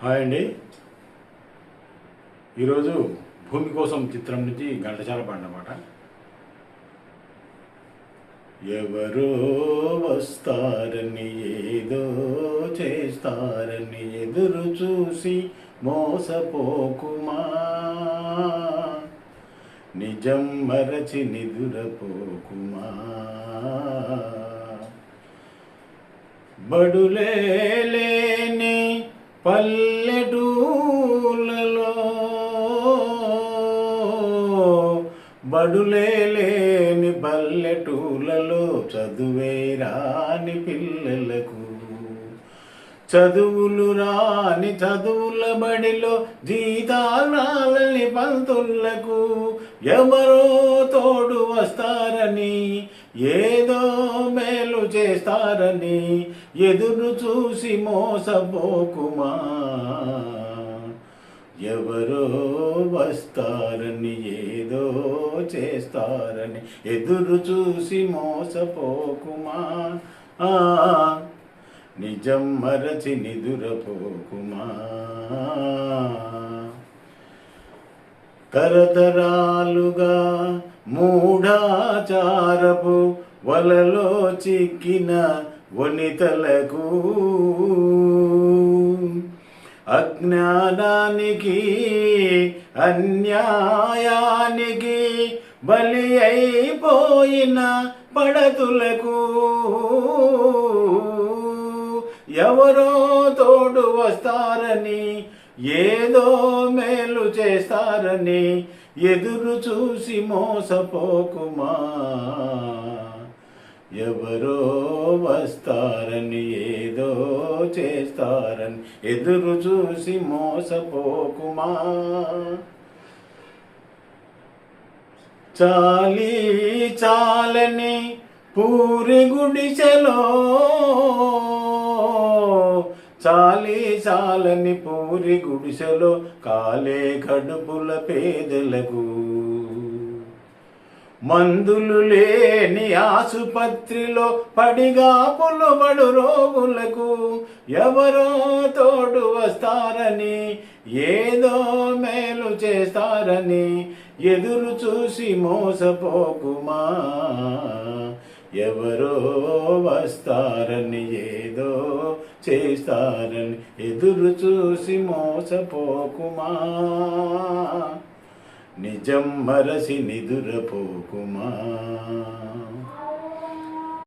Hi అండి. ఈరోజు భూమి కోసం చిత్రం నుంచి ఘంటసాల పాడినమాట. ఎవరో వస్తారని ఏదో చేస్తారని ఎదురు చూసి మోసపోకుమా, నిజం మరచి నిదురపోకుమా. బడులేని పల్లెటూళ్ళలో బడులేని పల్లెటూళ్ళలో చదువే రాని పిల్లలకు, చదువులు రాని చదువుల బడిలో జీతాలని పంతులకు ఎవరో తోడు వస్తారని ఏదో మేలు చేస్తారని ఎదురు చూసి మోసపోకుమా. ఎవరో వస్తారని ఏదో చేస్తారని ఎదురు చూసి మోసపోకుమా. నిజం మరచి నిదురపోకుమా. తరతరాలుగా మూఢాచారపు వలలో చిక్కిన వనితలకు, అజ్ఞానానికి అన్యాయానికి బలి అయిపోయిన పడతులకు ఎవరో తోడు వస్తారని ఏదో మేలు చేస్తారని ఎదురు చూసి మోసపోకుమా. ఎవరో వస్తారని ఏదో చేస్తారని ఎదురు చూసి మోసపోకుమా. చాలి చాలని పూరి గుడిసెలో, చాలి చాలని పూరి గుడిసెలో కాలే కడుపుల పేదలకు, మందులు లేని ఆసుపత్రిలో పడిగాపులు పడు రోగులకు ఎవరో తోడు వస్తారని ఏదో మేలు చేస్తారని ఎదురు చూసి మోసపోకుమా. ఎవరో వస్తారని ఏదో చేస్తారని ఎదురు చూసి మోసపోకుమా. నిజం మరసి నిదురపోకుమా.